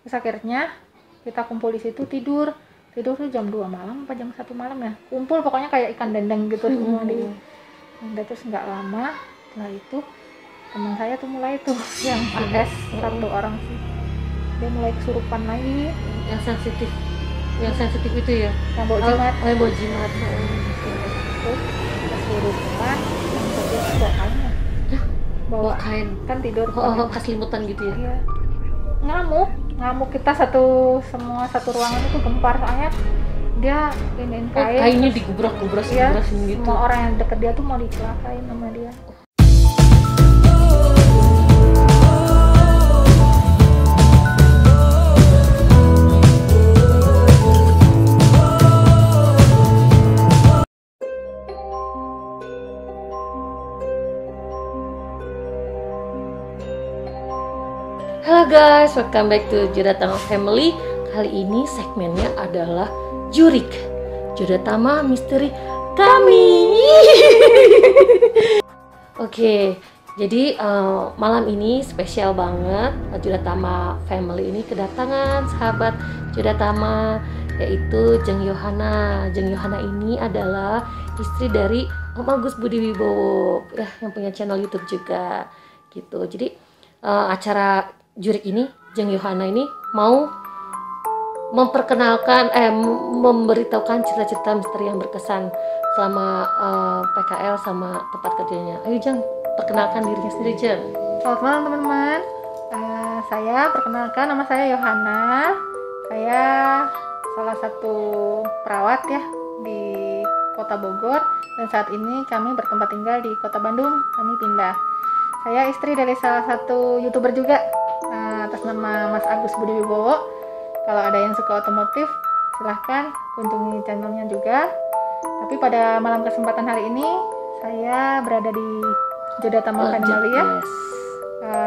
Terus akhirnya kita kumpul di situ, tidur tuh jam 2 malam apa jam 1 malam ya, kumpul pokoknya kayak ikan dendeng gitu semua di. Udah, terus nggak lama setelah itu teman saya tuh mulai tuh yang AS satu orang sih, dia mulai kesurupan lagi, yang sensitif itu ya, yang bawa jimat. yang bawa jimat. Terus kesurupan, yang satu bawa kain ya, bawa kain kan tidur keselimutan gitu ya. Iya. ngamuk kita semua satu ruangan itu gempar, soalnya dia iniin kain, kainnya digubrak-gubrak ya, gitu. semua orang yang deket dia tuh mau dicelakain sama dia. Halo guys, welcome back to Jodatama Family. Kali ini segmennya adalah Jurik, Jodatama Misteri Kami. Oke, jadi malam ini spesial banget. Jodatama Family ini kedatangan sahabat Jodatama, yaitu Jeng Yohana. Jeng Yohana ini adalah istri dari Om Agus Budi Wibowo, ya, yang punya channel YouTube juga, gitu. Jadi acara Jurik ini, Jeng Yohana ini mau memperkenalkan, memberitahukan cerita-cerita misteri yang berkesan selama PKL sama tempat kerjanya. Ayo Jeng, perkenalkan dirinya sendiri Jeng. Selamat malam teman-teman. Saya perkenalkan, nama saya Yohana. Saya salah satu perawat ya di Kota Bogor, dan saat ini kami bertempat tinggal di Kota Bandung. Kami pindah. Saya istri dari salah satu YouTuber juga, atas nama Mas Agus Budi Wibowo. Kalau ada yang suka otomotif, silahkan kunjungi channelnya juga. Tapi pada malam kesempatan hari ini, saya berada di Jodatama Family ya.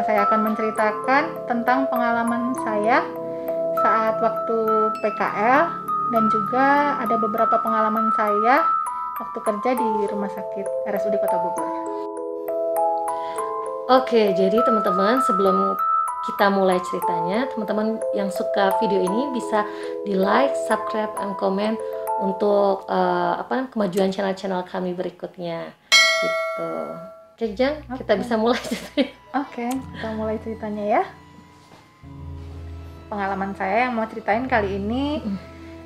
Saya akan menceritakan tentang pengalaman saya saat waktu PKL, dan juga ada beberapa pengalaman saya waktu kerja di Rumah Sakit RSUD Kota Bogor. Oke, jadi teman-teman, sebelum kita mulai ceritanya, teman-teman yang suka video ini bisa di like, subscribe, and comment untuk kemajuan channel-channel kami berikutnya, gitu. Oke Jeng, kita bisa mulai ceritanya. Oke, kita mulai ceritanya ya. Pengalaman saya yang mau ceritain kali ini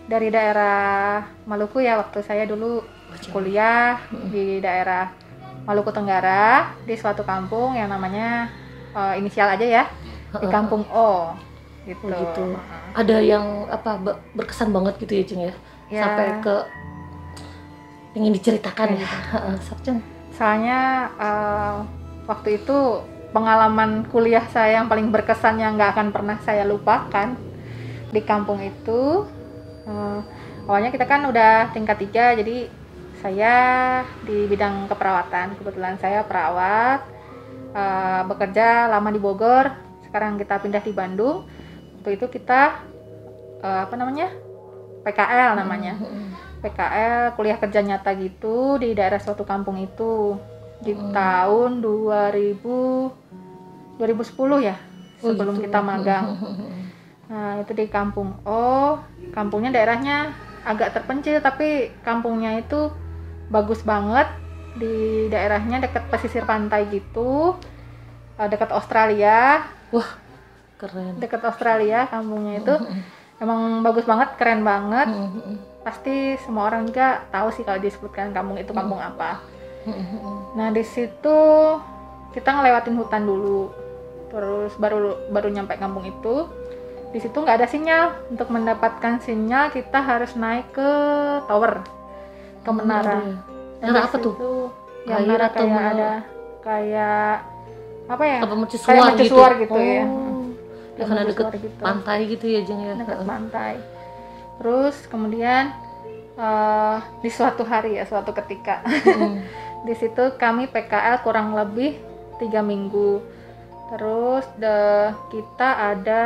dari daerah Maluku ya, waktu saya dulu kuliah di daerah Maluku Tenggara, di suatu kampung yang namanya inisial aja ya, di Kampung O gitu. Ada yang berkesan banget gitu ya Jeng ya, sampai ke ingin diceritakan ya. Soalnya waktu itu pengalaman kuliah saya yang paling berkesan, yang nggak akan pernah saya lupakan di kampung itu. Awalnya kita kan udah tingkat 3, jadi saya di bidang keperawatan. Kebetulan saya perawat, bekerja lama di Bogor, sekarang kita pindah di Bandung. Waktu itu kita PKL namanya. PKL, kuliah kerja nyata gitu di daerah suatu kampung itu di tahun 2010 ya, sebelum kita magang. Nah, itu di Kampung O. Kampungnya daerahnya agak terpencil, tapi kampungnya itu bagus banget. Di daerahnya dekat pesisir pantai gitu, dekat Australia. Wah, keren. Dekat Australia kampungnya itu. Emang bagus banget, keren banget. Pasti semua orang juga tahu sih kalau disebutkan kampung itu kampung apa. Nah, di situ kita ngelewatin hutan dulu, terus baru nyampe kampung itu. Di situ nggak ada sinyal. Untuk mendapatkan sinyal kita harus naik ke tower, ke menara. Menara apa tuh? Ya, menara kayak ada kayak apa ya? Kayak mercusuar gitu ya. Ya, karena deket gitu. Pantai gitu ya Jeng ya. Dekat pantai. Terus kemudian di suatu hari ya, suatu ketika di situ kami PKL kurang lebih 3 minggu. Terus kita ada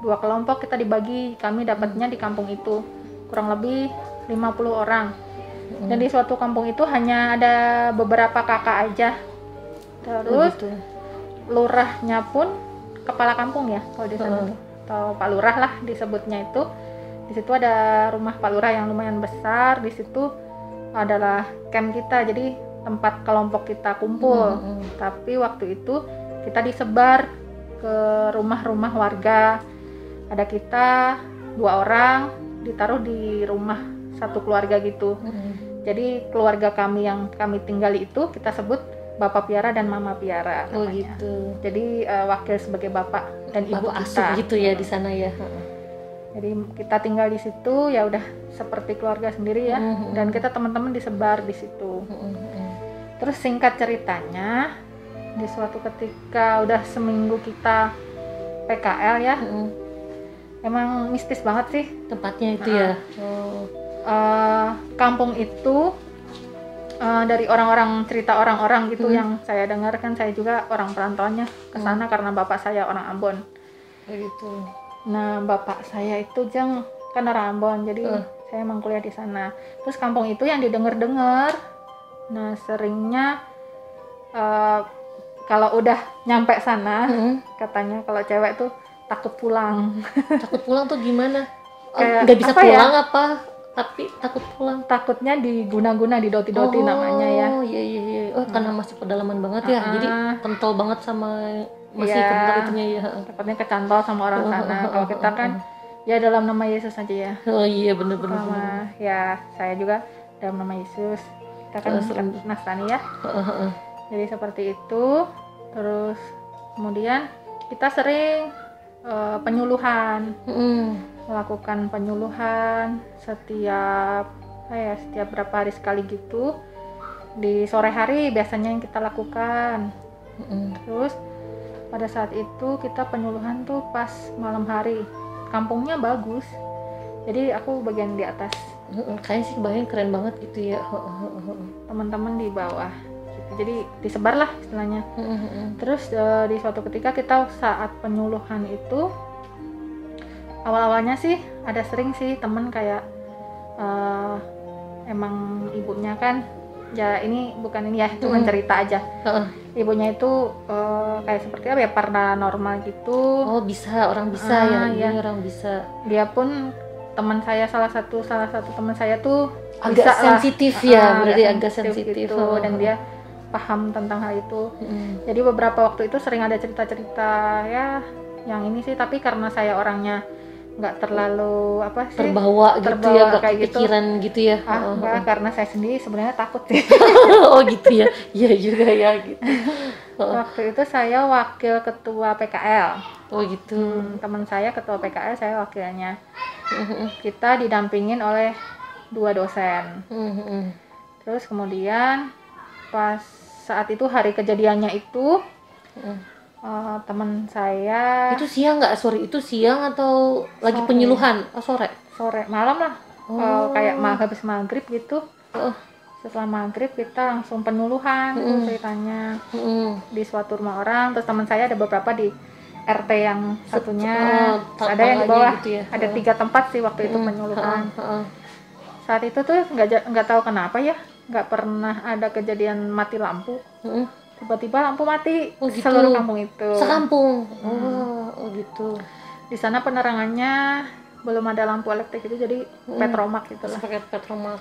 2 kelompok, kita dibagi. Kami dapatnya di kampung itu kurang lebih 50 orang. Dan di suatu kampung itu hanya ada beberapa kakak aja. Terus lurahnya pun kepala kampung ya kalau di sana tuh. atau Pak Lurah lah disebutnya itu. Di situ ada rumah Pak Lurah yang lumayan besar. Di situ adalah camp kita, jadi tempat kelompok kita kumpul. Tapi waktu itu kita disebar ke rumah-rumah warga. Ada kita 2 orang ditaruh di rumah satu keluarga gitu. Jadi keluarga kami yang kami tinggali itu kita sebut Bapak Piara dan Mama Piara namanya. Oh gitu. Jadi wakil sebagai bapak dan ibu Bapak kita. asuh gitu ya di sana ya. Jadi kita tinggal di situ ya udah seperti keluarga sendiri ya. Dan kita teman-teman disebar di situ. Terus singkat ceritanya, di suatu ketika udah seminggu kita PKL ya, emang mistis banget sih Tempatnya itu ya. kampung itu. Dari orang-orang cerita orang-orang gitu yang saya dengar, kan saya juga orang perantauannya ke sana karena bapak saya orang Ambon. Begitu. Nah bapak saya itu kan orang Ambon, jadi saya emang kuliah di sana. Terus kampung itu yang didengar-dengar. Nah seringnya kalau udah nyampe sana, katanya kalau cewek tuh takut pulang. Takut pulang tuh gimana? Kayak Nggak bisa apa ya? pulang apa? Tapi takut pulang. Takutnya diguna-guna, didoti-doti namanya ya. Oh iya. Oh karena masih pedalaman banget ya. Jadi kental banget sama masih Iya. kental itunya ya. Takutnya kecantol sama orang sana. Kalau kita kan ya dalam nama Yesus aja ya. Oh iya bener-bener. Sama ya saya juga dalam nama Yesus. Kita kan Nasrani ya. Jadi seperti itu. Terus kemudian kita sering penyuluhan. Melakukan penyuluhan setiap berapa hari sekali gitu. Di sore hari biasanya yang kita lakukan. Terus pada saat itu kita penyuluhan tuh pas malam hari. Kampungnya bagus. Jadi aku bagian di atas. Kayaknya sih kebayang keren banget gitu ya. Teman-teman di bawah. Gitu. Jadi disebar lah istilahnya. Terus di suatu ketika kita saat penyuluhan itu, awal-awalnya sih ada sering sih temen kayak emang ibunya kan ya ini bukan ini ya cuma cerita aja. Ibunya itu kayak seperti apa ya, paranormal gitu. Oh bisa, orang bisa ya, iya. orang bisa. Dia pun teman saya salah satu teman saya tuh Agak bisa lah, sensitif ya, berarti agak sensitif gitu. Dan dia paham tentang hal itu. Jadi beberapa waktu itu sering ada cerita-cerita ya yang ini sih, tapi karena saya orangnya nggak terlalu apa sih terbawa gitu ya, nggak kayak kepikiran gitu ya. Enggak, karena saya sendiri sebenarnya takut sih. Oh gitu ya, iya juga ya gitu. Waktu itu saya wakil ketua PKL. Oh gitu. Teman saya ketua PKL, saya wakilnya. Kita didampingin oleh 2 dosen. Terus kemudian pas saat itu hari kejadiannya itu teman saya Itu siang nggak? Sorry, itu siang atau lagi Sore. penyuluhan? Oh sore. sore malam lah. Kayak habis maghrib gitu. Setelah maghrib kita langsung penyuluhan tuh ceritanya di suatu rumah orang. Terus teman saya ada beberapa di RT yang satunya, ada yang di bawah gitu ya. ada 3 tempat sih waktu itu penyuluhan. Saat itu tuh nggak tahu kenapa ya, nggak pernah ada kejadian mati lampu. Tiba-tiba lampu mati Oh, gitu. seluruh kampung itu. Sekampung. Oh gitu. Di sana penerangannya belum ada lampu elektrik itu, jadi petromak gitu lah. Pakai petromak.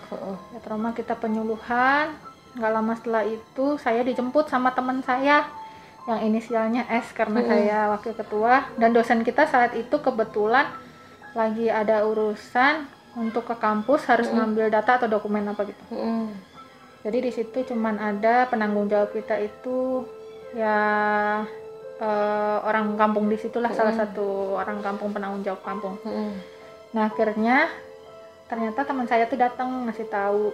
Petromak kita penyuluhan. Nggak lama setelah itu saya dijemput sama teman saya yang inisialnya S karena saya wakil ketua, dan dosen kita saat itu kebetulan lagi ada urusan untuk ke kampus, harus ngambil data atau dokumen apa gitu. Jadi di situ cuman ada penanggung jawab kita itu ya orang kampung di situlah, salah satu orang kampung, penanggung jawab kampung. Nah akhirnya ternyata teman saya tuh datang ngasih tahu,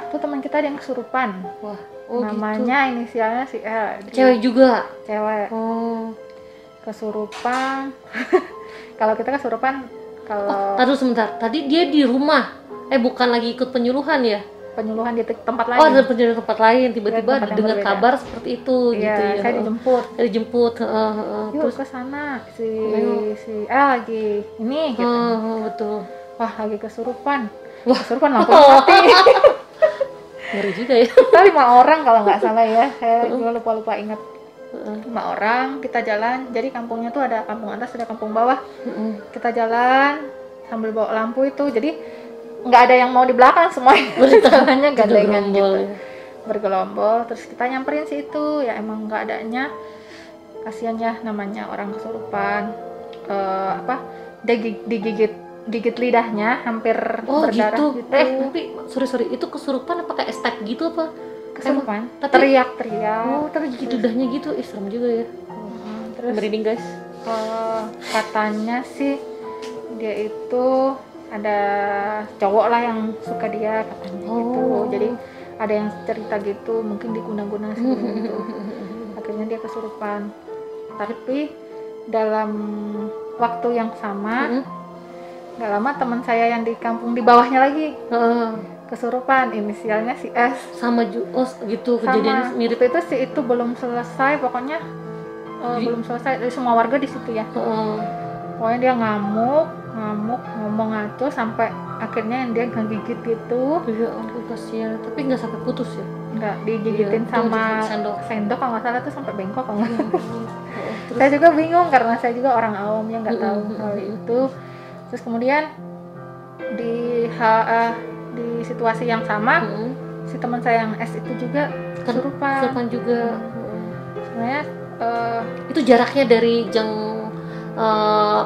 tuh teman kita ada yang kesurupan. Wah, namanya inisialnya si L. Cewek juga. Cewek. Kesurupan. Kalau kita kesurupan kalau Taruh sebentar. Tadi dia di rumah. Bukan lagi ikut penyuluhan ya? penyuluhan di tempat lain. Oh, ada penyuluhan tempat lain. Tiba-tiba Tempat yang dengar berbeda. kabar seperti itu gitu ya. Saya dijemput. Dijemput. Yuk Terus ke sana si L lagi ini gitu. betul. Wah, lagi kesurupan. Wah. Kesurupan lampu mati. Ngeri juga ya. Kita 5 orang kalau nggak salah ya. Saya juga lupa ingat. 5 orang kita jalan. Jadi kampungnya tuh ada kampung atas, ada kampung bawah. Kita jalan sambil bawa lampu itu. Jadi nggak ada yang mau di belakang, semuanya jalannya gandengan gitu, bergelombol. Terus kita nyamperin sih itu, ya emang nggak adanya, kasihan ya namanya orang kesurupan. Dia digigit lidahnya hampir berdarah gitu. gitu. Tapi sorry itu kesurupan apa kayak estek gitu apa? Kesurupan, Tapi- teriak. Tapi gigit lidahnya gitu, serem juga ya. Terus Merinding guys. katanya sih dia itu ada cowok lah yang suka dia katanya gitu. Jadi ada yang cerita gitu, mungkin diguna-guna sebelum itu. Akhirnya dia kesurupan. Tapi dalam waktu yang sama, nggak lama teman saya yang di kampung di bawahnya lagi kesurupan, inisialnya si S. Sama gitu kejadian Sama. mirip. Waktu itu si itu belum selesai, pokoknya belum selesai. Dari semua warga di situ ya. Pokoknya dia ngamuk, ngomong ngaco sampai akhirnya yang dia ngegigit gitu. Ya ampun kasihan, tapi nggak sampai putus ya? Nggak, digigitin Iya, sama sendok kalau nggak salah tuh, sampai bengkok kalau nggak salah. Saya juga bingung karena saya juga orang awam yang nggak tahu hal itu. Terus kemudian di situasi yang sama, si teman saya yang S itu juga kesurupan juga. Sebenarnya itu jaraknya dari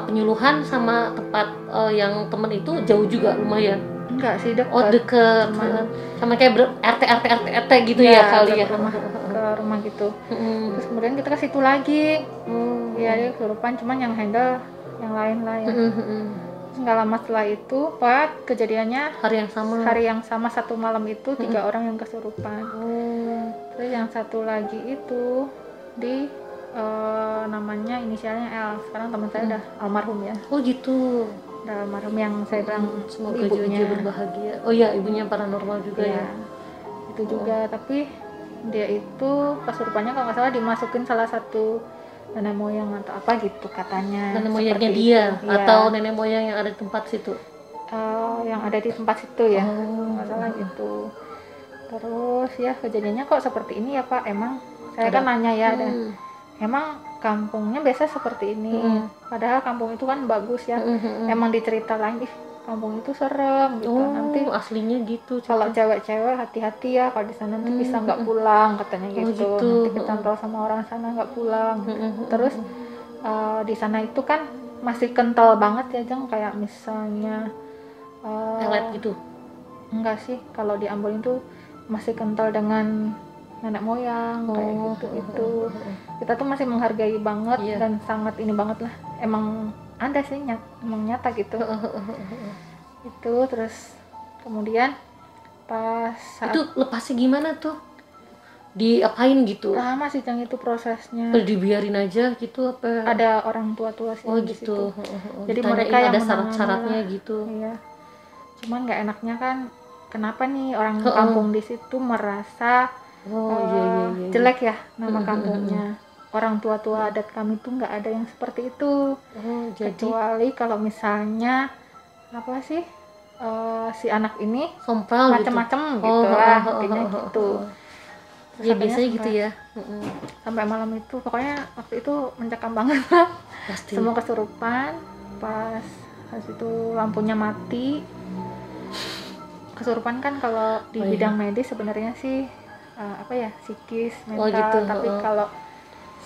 penyuluhan sama tempat yang temen itu jauh juga lumayan. enggak sih, dekat. Oh deket, sama kayak RT gitu ya kali ya. Ke rumah gitu. Terus kemudian kita ke situ lagi. Ya dia kesurupan, cuman yang handle yang lain lah ya. Terus nggak lama setelah itu, kejadiannya hari yang sama satu malam itu 3 orang yang kesurupan. Terus yang satu lagi itu di namanya inisialnya L. Sekarang teman saya udah almarhum ya. Oh gitu. Udah almarhum, yang saya bilang semoga ibunya jiwa berbahagia. Oh ya, ibunya paranormal juga ya. Itu juga, tapi dia itu kesurupannya kalau nggak salah dimasukin salah satu nenek moyang atau apa gitu katanya. Nenek moyangnya dia itu. Atau nenek moyang yang ada di tempat situ? Yang ada di tempat situ ya. Nggak salah gitu. Terus ya kejadiannya kok seperti ini ya Pak? Emang saya kan nanya ya, emang kampungnya biasa seperti ini. Padahal kampung itu kan bagus ya. Emang diceritain, kampung itu serem gitu. Nanti aslinya gitu. Kalau cewek-cewek hati-hati ya, kalau di sana nanti bisa nggak pulang katanya gitu. Nanti ketempel sama orang sana nggak pulang. Terus di sana itu kan masih kental banget ya Jeng, kayak misalnya pelet gitu. Enggak sih, kalau di Ambon itu masih kental dengan nenek moyang kayak gitu. Itu kita tuh masih menghargai banget dan sangat ini banget lah. Emang ada sih emang nyata gitu. Itu terus kemudian pas saat itu lepasnya gimana tuh? Diapain gitu? Lama sih Jang itu prosesnya. Dibiarin aja gitu apa? Ada orang tua-tua sih di situ. Jadi mereka yang ada syarat-syaratnya gitu. Iya. Cuman nggak enaknya kan, kenapa nih orang kampung di situ merasa jelek ya nama kampungnya. Orang tua-tua adat kami tuh nggak ada yang seperti itu. Kecuali kalau misalnya apa sih si anak ini sompral macam-macam gitu lah, intinya gitu. Ya biasanya gitu ya. Sampai malam itu pokoknya waktu itu mencekam banget lah. Pasti. Semua kesurupan. Pas itu lampunya mati. Kesurupan kan kalau di bidang medis sebenarnya sih psikis, mental. Gitu. Tapi kalau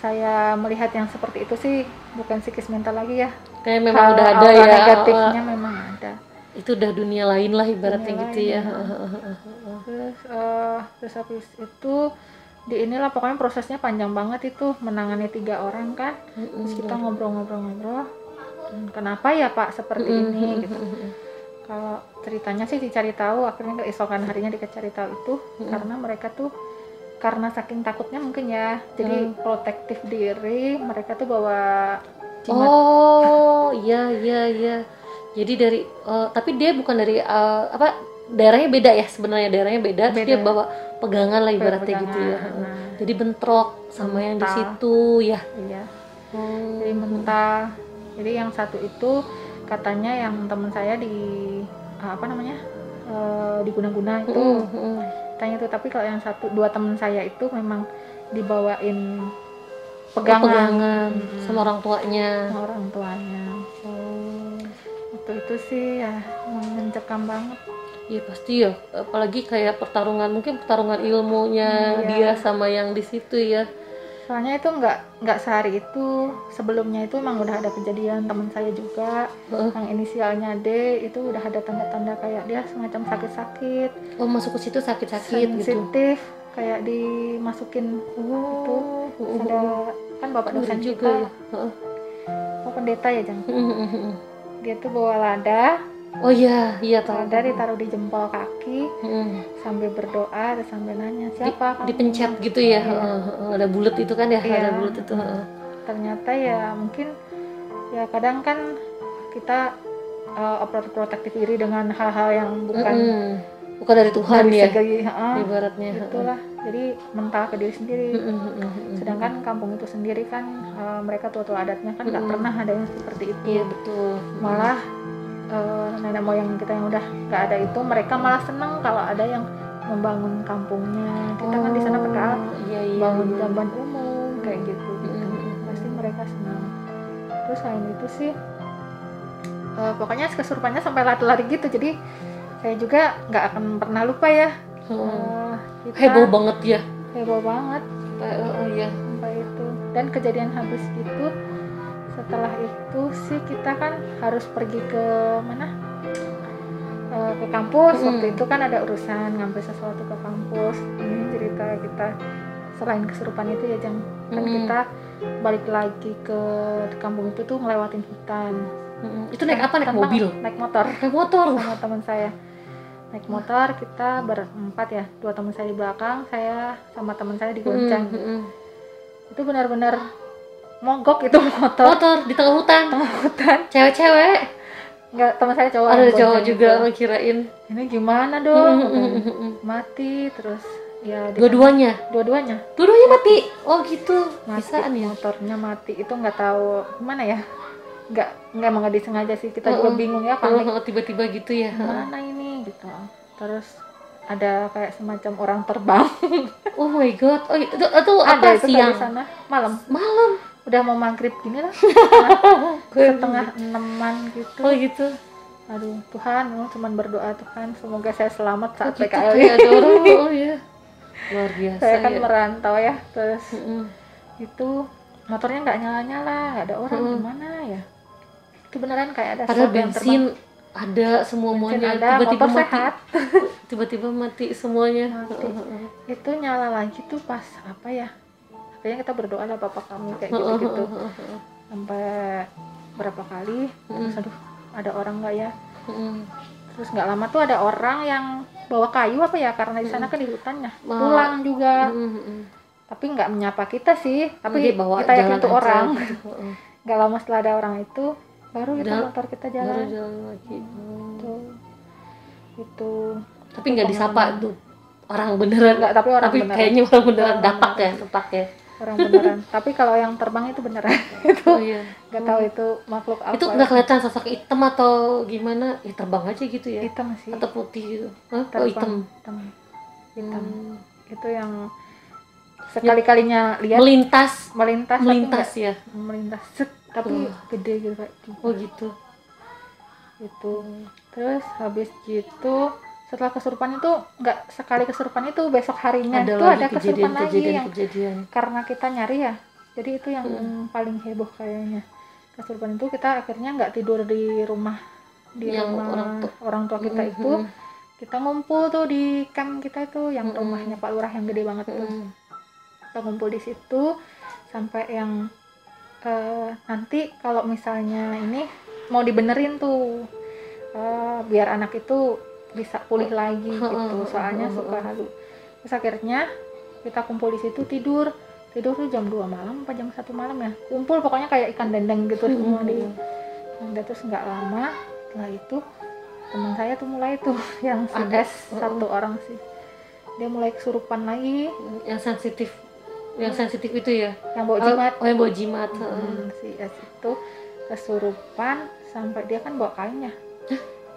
saya melihat yang seperti itu sih bukan psikis, mental lagi ya. Kayak memang udah ada ya. Negatifnya memang ada. Itu udah dunia lain lah ibaratnya gitu ya. Terus habis itu inilah pokoknya prosesnya panjang banget itu, menangani 3 orang kan. Terus kita ngobrol-ngobrol. Kenapa ya Pak seperti ini gitu. Kalau ceritanya sih dicari tahu, akhirnya keesokan harinya dicari tahu itu karena mereka tuh karena saking takutnya mungkin ya, jadi protektif diri, mereka tuh bawa jimat. Iya. Jadi dari tapi dia bukan dari daerahnya beda ya, sebenarnya daerahnya beda. Terus dia bawa pegangan lah ibaratnya gitu ya. Jadi bentrok sama yang di situ ya. Iya. Jadi mentah. Jadi yang satu itu katanya yang teman saya diguna-guna itu. Tanya itu, tapi kalau yang 2 teman saya itu memang dibawain pegangan. Sama orang tuanya. Sama orang tuanya. Oh. Itu sih ya mencekam banget. Iya pasti ya, apalagi kayak mungkin pertarungan ilmunya dia sama yang di situ ya. Soalnya itu nggak sehari itu, sebelumnya itu emang udah ada kejadian teman saya juga yang inisialnya D, itu udah ada tanda-tanda kayak dia semacam sakit-sakit. Oh, masuk ke situ sakit-sakit gitu. Sensitif, kayak dimasukin itu. Ada kan bapak dosen juga kita, oh pendeta ya Jang. Dia tuh bawa lada. Oh iya tahu. Lada ditaruh di jempol kaki, sambil berdoa, terus sambil nanya siapa kamu? Dipencet gitu ya. Ada bulat itu kan ya, ada bulat itu. Ternyata ya mungkin ya kadang kan kita protektif diri dengan hal-hal yang bukan dari Tuhan ya, ibaratnya. Itulah, jadi mental ke diri sendiri. Sedangkan kampung itu sendiri kan mereka tua-tua adatnya kan nggak pernah ada yang seperti itu. Iya betul. Malah nenek moyang kita yang udah nggak ada itu, mereka malah senang kalau ada yang membangun kampungnya. Kita kan di sana berkala bangun jamban umum kayak gitu. Pasti mereka senang. Terus selain itu sih pokoknya kesurupannya sampai lari-lari gitu, jadi saya juga nggak akan pernah lupa ya. Heboh banget ya. Heboh banget. Sampai itu. Dan kejadian habis itu, setelah itu sih kita kan harus pergi ke mana? Ke kampus. Waktu itu kan ada urusan ngambil sesuatu ke kampus. Ini cerita kita selain kesurupan itu ya Jang. Kan kita balik lagi ke kampung itu tuh ngelewatin hutan. Itu naik apa? Naik mobil? Naik motor. Naik motor sama teman saya. Naik motor kita berempat ya, 2 teman saya di belakang, saya sama teman saya digoncang. Itu benar-benar mogok itu motor di tengah hutan. Cewek-cewek? Enggak, teman saya cowok. Ada cowok juga, kirain. Ini gimana dong? Mati terus ya. Dua-duanya mati. Oh gitu. Bisaan ya. Motornya mati itu nggak tahu gimana ya. Emang nggak disengaja sih, kita juga bingung ya, panik. Tiba-tiba gitu ya. Mana ini gitu. Terus ada kayak semacam orang terbang. Oh my god. Oh itu apa itu siang? Di sana malam. Udah mau maghrib gini lah. Setengah 6-an gitu. Oh gitu. Aduh Tuhan, cuman berdoa Tuhan semoga saya selamat saat gitu PKL. Oh ya. Luar biasa. Saya kan merantau ya, terus itu motornya nggak nyala-nyala, nggak ada orang, gimana ya? Itu beneran kayak ada padahal bensin ada semuanya, tiba-tiba mati. Sehat. Tiba-tiba mati semuanya. Itu nyala lagi tuh pas apa ya? Kayaknya kita berdoa lah Bapak kami kayak gitu-gitu. Sampai berapa kali, terus aduh ada orang nggak ya? Terus nggak lama tuh ada orang yang bawa kayu apa ya, karena di sana kan di hutannya. Pulang juga. Tapi nggak menyapa kita sih, tapi kita yakin itu orang. Nggak lama setelah ada orang itu, baru motor kita jalan lagi. Itu tapi nggak disapa tuh orang beneran. Nggak, tapi beneran. Kayaknya orang beneran dapak ya orang beneran. Tapi kalau yang terbang itu beneran. Itu nggak tahu itu makhluk apa. Itu nggak kelihatan sosok hitam atau gimana? Ya terbang aja gitu ya. Hitam sih. Atau putih gitu. Hitam. Itu yang sekali-kalinya lihat melintas ya. Melintas tapi gede gitu kayak gitu. Oh gitu. Itu. Terus habis gitu setelah kesurupan itu nggak sekali kesurupan itu, besok harinya itu ada kesurupan lagi yang karena kita nyari ya, jadi itu yang paling heboh kayaknya. Kesurupan itu kita akhirnya nggak tidur di rumah orang tua kita itu, kita ngumpul tuh di camp kita itu yang rumahnya Pak Lurah yang gede banget tuh. Kita ngumpul di situ sampai yang nanti kalau misalnya ini mau dibenerin tuh biar anak itu bisa pulih lagi gitu, soalnya suka halu. Terus akhirnya kita kumpul di situ, tidur tuh jam 2 malam apa jam 1 malam ya, kumpul pokoknya kayak ikan dendeng gitu semua di. Terus nggak lama setelah itu teman saya tuh mulai tuh yang si S, satu orang sih, dia mulai kesurupan lagi. Yang sensitif itu ya, yang bawa jimat. Yang bawa jimat. Si S itu kesurupan sampai dia kan bawa kainnya.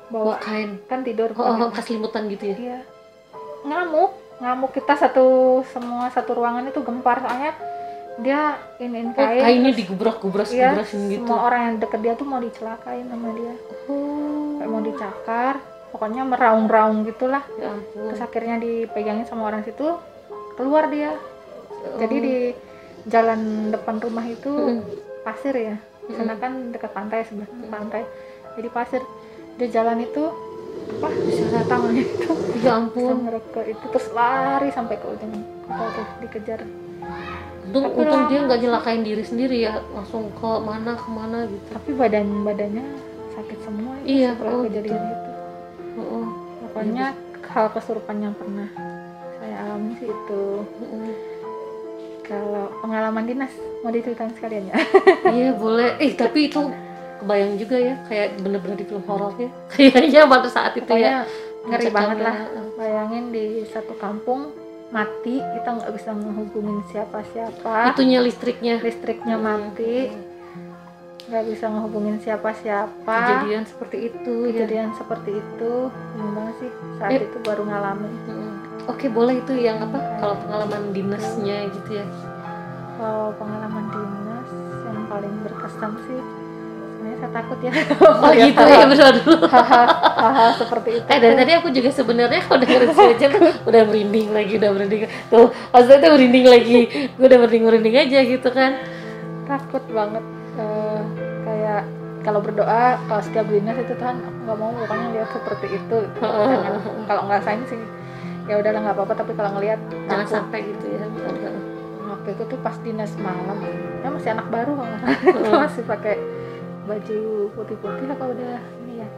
Bawa kain kan tidur pas limutan gitu ya. Iya. Ngamuk kita semua satu ruangan itu gempar, soalnya dia iniin Oh, kain, kainnya terus digubrak-gubrakin gitu. semua orang yang deket dia tuh mau dicelakain sama dia, Oh, kayak mau dicakar, pokoknya meraung-raung gitulah. ya ampun. Terus akhirnya dipegangin sama orang situ, keluar dia. Jadi Oh. di jalan depan rumah itu Mm-mm. pasir ya, sana kan dekat pantai, sebelah pantai, jadi pasir. Dia jalan itu apa bisa tangannya itu Ya bisa ampun. ngerek itu, terus lari sampai ke ujung kota tuh dikejar. Tapi Untung dia lama nggak sih. nyelakain diri sendiri ya, langsung ke kemana gitu. Tapi badannya sakit semua itu Iya, setelah oh kejadian gitu. itu. Oh, Pokoknya hal kesurupan yang pernah saya alami sih itu. Kalau pengalaman dinas mau diceritain sekalian ya? iya boleh. Tapi itu kebayang juga ya, kayak bener-bener di film horor ya. Kayaknya pada saat itu Pokoknya ya. ngeri banget lah. Mencekamnya. Bayangin di satu kampung mati, kita nggak bisa menghubungin siapa-siapa. Itunya listriknya. Listriknya mati, nggak bisa ngehubungin siapa-siapa. Kejadian seperti itu. Kejadian seperti itu, gimana sih saat itu baru ngalamin. Oke, boleh itu yang apa? Kalau pengalaman dinasnya gitu ya. Kalau pengalaman dinas yang paling berkesan sih, sebenarnya saya takut ya. Oh gitu ya, benar dulu. Hal-hal seperti itu. Dari tadi aku juga sebenarnya kalau dengerin aja udah merinding lagi, udah merinding. Tuh, maksudnya tuh merinding lagi. Gue udah merinding aja gitu kan. Takut banget. Kayak kalau berdoa, kalau setiap dinas itu Tuhan, aku nggak mau pokoknya lihat seperti itu. Jangan, kalau ngerasain sih ya udahlah nggak apa-apa, tapi kalau ngelihat Jangan takut. sampai gitu ya. Waktu itu tuh pas dinas malam, ya masih anak baru banget. Masih pakai baju putih-putih apa udah ini ya,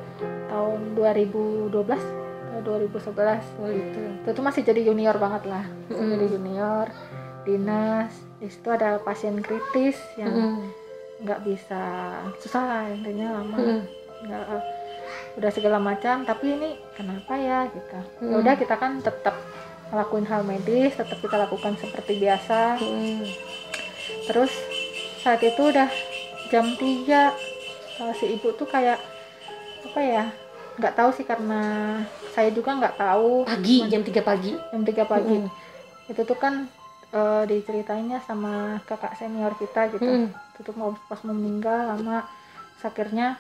tahun 2012 atau 2011. Oh gitu. Itu tuh masih jadi junior banget lah. Jadi junior dinas. Di situ ada pasien kritis yang nggak bisa, susah lah intinya, lama nggak, udah segala macam, tapi ini kenapa ya gitu. Ya udah, kita kan tetap ngelakuin hal medis, tetap kita lakukan seperti biasa. Terus saat itu udah jam 3, si ibu tuh kayak apa ya, nggak tahu sih, karena saya juga nggak tahu. Pagi, jam 3 pagi. Jam 3 pagi. Itu tuh kan diceritainnya sama kakak senior kita gitu. Itu tuh pas mau meninggal lama, akhirnya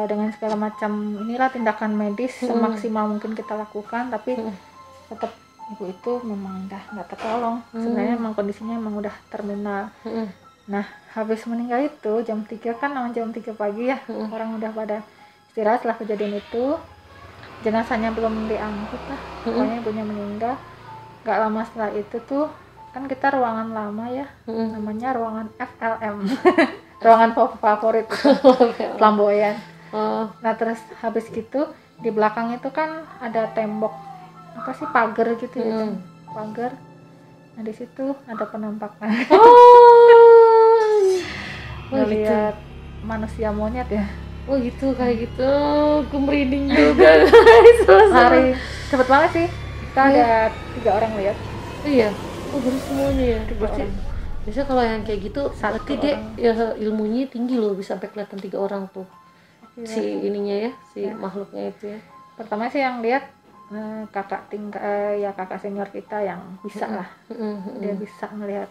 dengan segala macam inilah tindakan medis semaksimal mungkin kita lakukan, tapi tetap ibu itu memang udah nggak tertolong. Sebenarnya memang kondisinya memang udah terminal. Nah, habis meninggal itu jam 3 kan, jam 3 pagi ya, orang udah pada istirahat setelah kejadian itu. Jenazahnya belum diangkut lah, pokoknya ibunya meninggal. Gak lama setelah itu tuh kan kita ruangan lama ya, namanya ruangan FLM. Ruangan favorit itu, flamboyan. Nah terus habis gitu di belakang itu kan ada tembok, apa sih, pagar gitu ya, pagar. Nah di situ ada penampakan. Ngelihat manusia monyet ya. Oh gitu, kayak gitu. Gue merinding juga guys. Lari cepet banget sih. Kita ada 3 orang lihat. Iya. Oh baru semuanya ya. Berarti orang. biasa kalau yang kayak gitu berarti dia ya ilmunya tinggi loh, bisa sampai kelihatan 3 orang tuh. Iya. Si ininya ya, si makhluknya itu ya. Pertama sih yang lihat kakak senior kita yang bisa lah. Dia bisa ngelihat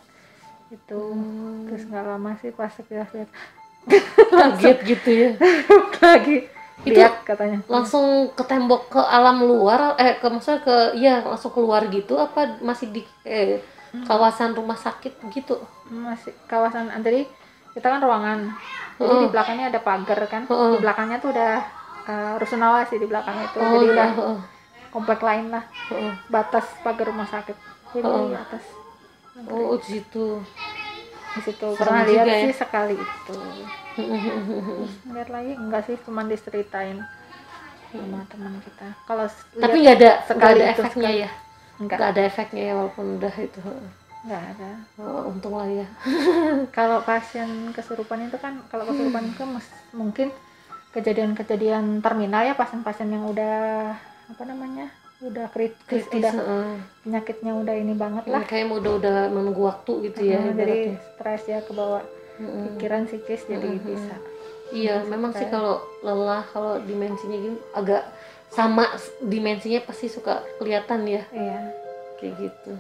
itu. Terus nggak lama sih pas sekilas lihat kaget gitu ya. lagi Itu lihat katanya langsung ke tembok, ke alam luar, maksudnya ke, iya langsung keluar gitu, apa masih di kawasan rumah sakit gitu? Masih kawasan, jadi kita kan ruangan, jadi di belakangnya ada pagar kan, di belakangnya tuh udah rusunawa sih di belakang itu. Jadi udah komplek lain lah, batas pagar rumah sakit. Jadi di atas. Oh di situ. Di situ pernah lihat ya? sih sekali itu. Lihat lagi enggak sih, cuma diceritain sama teman kita. Kalau tapi nggak ada sekali ada itu efeknya sekali. ya? Nggak ada efeknya ya, walaupun udah itu. Nggak ada. Oh, untung lah ya. Kalau pasien kesurupan itu kan, kalau kesurupan itu mungkin kejadian-kejadian terminal ya, pasien-pasien yang udah apa namanya, udah kritis, udah penyakitnya udah ini banget lah, kayak udah menunggu waktu gitu ya. Jadi stres ya, kebawa pikiran psikis, jadi bisa. Iya, memang sih kalau lelah, kalau dimensinya gitu agak sama dimensinya pasti suka kelihatan ya. Iya. Kayak gitu.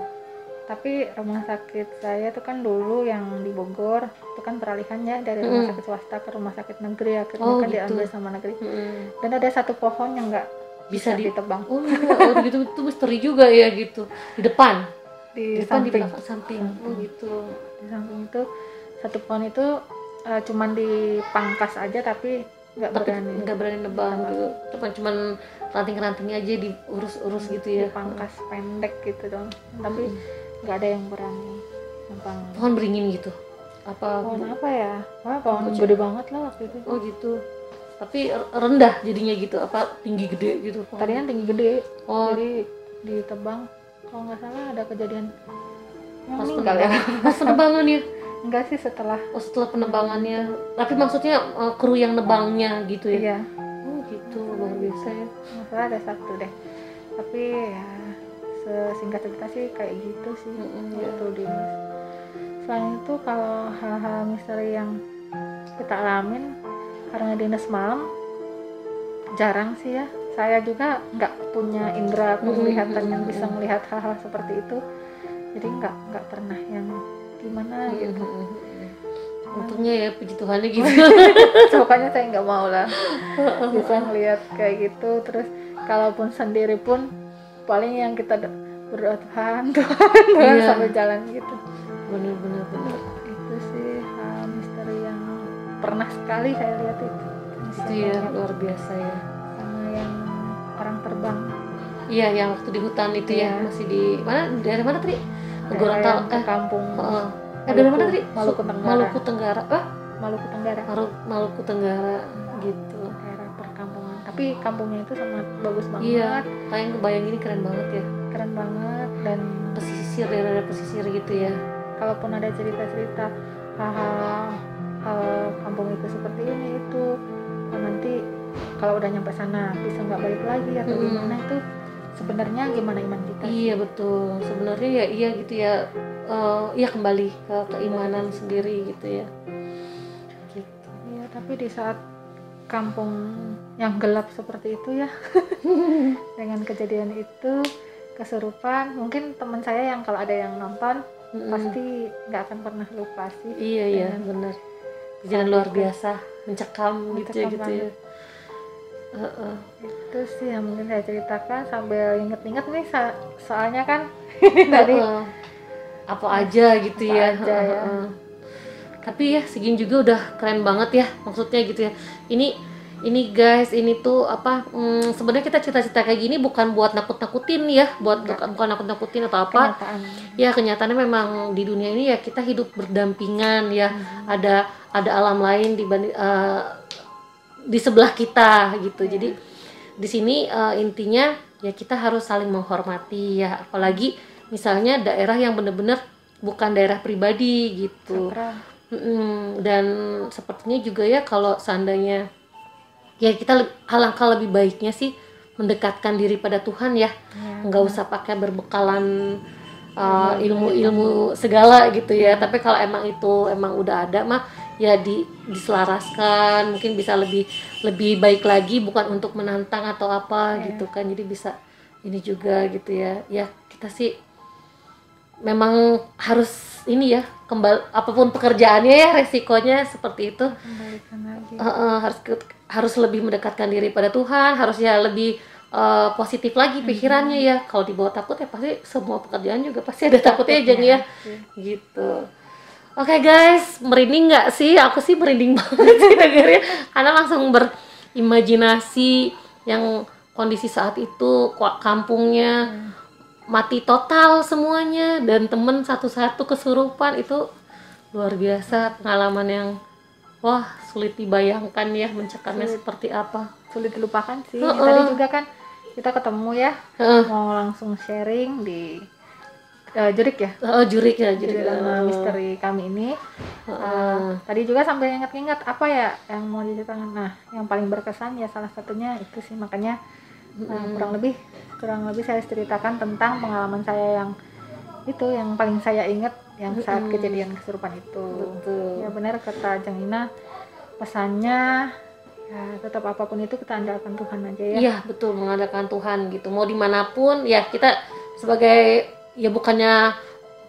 tapi rumah sakit saya tuh kan dulu yang di Bogor itu kan peralihan ya dari rumah sakit swasta ke rumah sakit negeri, akhirnya Oh, kan gitu. diambil sama negeri. Mm-mm. Dan ada satu pohon yang nggak Bisa ditebang Oh gitu, itu misteri juga ya gitu. Di depan, di di depan, di samping. belakang, samping. Oh gitu. Di samping itu satu pohon itu cuman dipangkas aja tapi nggak Tapi berani nggak berani nebang gitu. Cuman ranting-rantingnya aja diurus-urus gitu ya. dipangkas pendek gitu dong, tapi nggak ada yang berani nebang. Pohon beringin gitu. Apa? Pohon apa ya? Wah, pohon Apa, gede banget lah waktu itu. Oh gitu. Tapi rendah jadinya gitu, apa tinggi gede gitu. Tadinya tinggi gede, Oh, jadi ditebang. Kalau nggak salah ada kejadian yang pas meninggal ya. penebangan. Pas penebangan ya. Enggak sih, setelah. Oh, setelah penebangannya. Tapi maksudnya kru yang nebangnya gitu ya. Iya, Oh gitu, luar biasa ya. nggak salah ada satu deh. Tapi ya sesingkat cerita sih kayak gitu sih. Iya. Itu Dimas. Selain itu kalau hal-hal misteri yang kita alamin karena dinas malam jarang sih ya. Saya juga nggak punya indera penglihatan yang bisa melihat hal-hal seperti itu, jadi nggak pernah yang gimana gitu. Untungnya ya, puji Tuhannya gitu. Pokoknya saya nggak mau lah bisa ngelihat kayak gitu. Terus kalaupun sendiri pun paling yang kita berdoa Tuhan Iya. sampai jalan gitu. Bener. Itu sih hal misteri yang pernah sekali saya lihat itu. Itu ya luar biasa ya. Sama yang orang terbang. Iya, yang waktu di hutan itu ya, Iya. masih di mana? Dari mana tadi? Daerah Gorontalo. yang ke kampung Dari mana tadi? Maluku Tenggara. Maluku Tenggara. Maluku Tenggara. Maluku Tenggara gitu. Daerah perkampungan. Tapi kampungnya itu sangat bagus banget. Iya, kayak kebayang ini keren banget ya. Keren banget, dan Pesisir, daerah pesisir gitu ya. kalaupun ada cerita-cerita hal-hal kampung itu seperti ini itu, nanti kalau udah nyampe sana bisa nggak balik lagi atau gimana, itu sebenarnya gimana iman kita? Iya betul, sebenarnya ya iya gitu ya. Ya kembali ke keimanan sendiri gitu ya. Gitu. Iya, tapi di saat kampung yang gelap seperti itu ya, dengan kejadian itu kesurupan, mungkin teman saya yang kalau ada yang nonton pasti nggak akan pernah lupa sih. Iya benar. Kejadian luar biasa, mencekam gitu ya. Banget. Itu sih yang mungkin saya ceritakan sambil inget-inget nih, soalnya kan tadi apa aja gitu apa ya. aja ya. Tapi ya segini juga udah keren banget ya, maksudnya gitu ya. Ini guys, ini tuh apa? Sebenarnya kita cerita-cerita kayak gini bukan buat nakut-nakutin ya, bukan nakut-nakutin atau apa. Kenyataan. Ya kenyataannya memang di dunia ini ya kita hidup berdampingan ya. Ada alam lain di sebelah kita gitu. Jadi di sini intinya ya kita harus saling menghormati ya, apalagi misalnya daerah yang benar-benar bukan daerah pribadi gitu. Dan sepertinya juga ya kalau seandainya ya kita alangkah lebih baiknya sih mendekatkan diri pada Tuhan ya, nggak usah pakai berbekalan ilmu-ilmu segala gitu ya. Tapi kalau emang itu emang udah ada mah ya diselaraskan, mungkin bisa lebih baik lagi, bukan untuk menantang atau apa gitu kan. Jadi bisa ini juga gitu ya. Ya kita sih memang harus ini ya, kembali apapun pekerjaannya ya resikonya seperti itu. Harus lebih mendekatkan diri pada Tuhan, harus ya lebih positif lagi pikirannya ya. Kalau dibawa takut ya pasti semua pekerjaan juga pasti ada takutnya aja ya. Gitu. Oke guys, merinding nggak sih? Aku sih merinding banget sih dengarnya, karena langsung berimajinasi yang kondisi saat itu, kampungnya mati total semuanya, dan temen satu-satu kesurupan. Itu luar biasa, pengalaman yang wah sulit dibayangkan ya, mencekamnya seperti apa. Sulit dilupakan sih. Tadi juga kan kita ketemu ya, mau langsung sharing di Jurik ya. Jurik dalam misteri kami ini. Tadi juga sambil ingat-ingat apa ya yang mau diceritakan. Nah, yang paling berkesan ya salah satunya itu sih, makanya kurang lebih saya ceritakan tentang pengalaman saya yang itu, yang paling saya ingat yang saat kejadian kesurupan itu. Betul. Ya benar kata Jeng Ina, pesannya ya tetap apapun itu kita andalkan Tuhan aja ya. Iya betul, mengandalkan Tuhan gitu. Mau dimanapun ya kita sebagai ya bukannya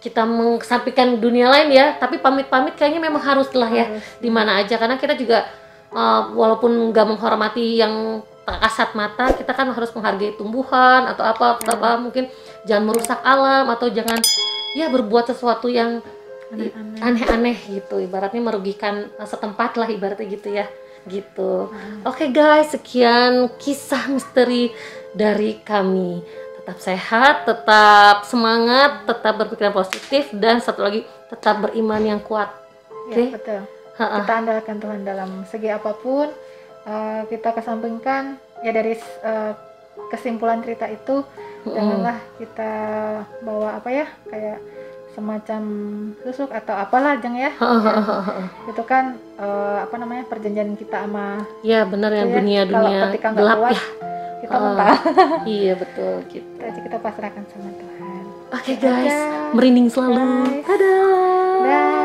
kita mengesampingkan dunia lain ya, tapi pamit-pamit kayaknya memang harus lah ya, Harus. di mana aja, karena kita juga walaupun nggak menghormati yang tak kasat mata, kita kan harus menghargai tumbuhan atau apa mungkin jangan merusak alam atau jangan ya berbuat sesuatu yang aneh-aneh gitu, ibaratnya merugikan setempat lah ibaratnya gitu ya gitu. Oke guys, sekian kisah misteri dari kami. Tetap sehat, tetap semangat, tetap berpikiran positif, dan satu lagi tetap beriman yang kuat. Ya, betul. Kita andalkan Tuhan dalam segi apapun. Kita kesampingkan ya dari kesimpulan cerita itu, janganlah kita bawa apa ya, kayak semacam susuk atau apalah Jeng ya. Itu kan apa namanya, perjanjian kita sama ya benar ya, dunia ketika nggak gelap kuat, ya kita mental. iya betul gitu. Kita pasrahkan sama Tuhan. Oke guys, merinding selalu. Dadah.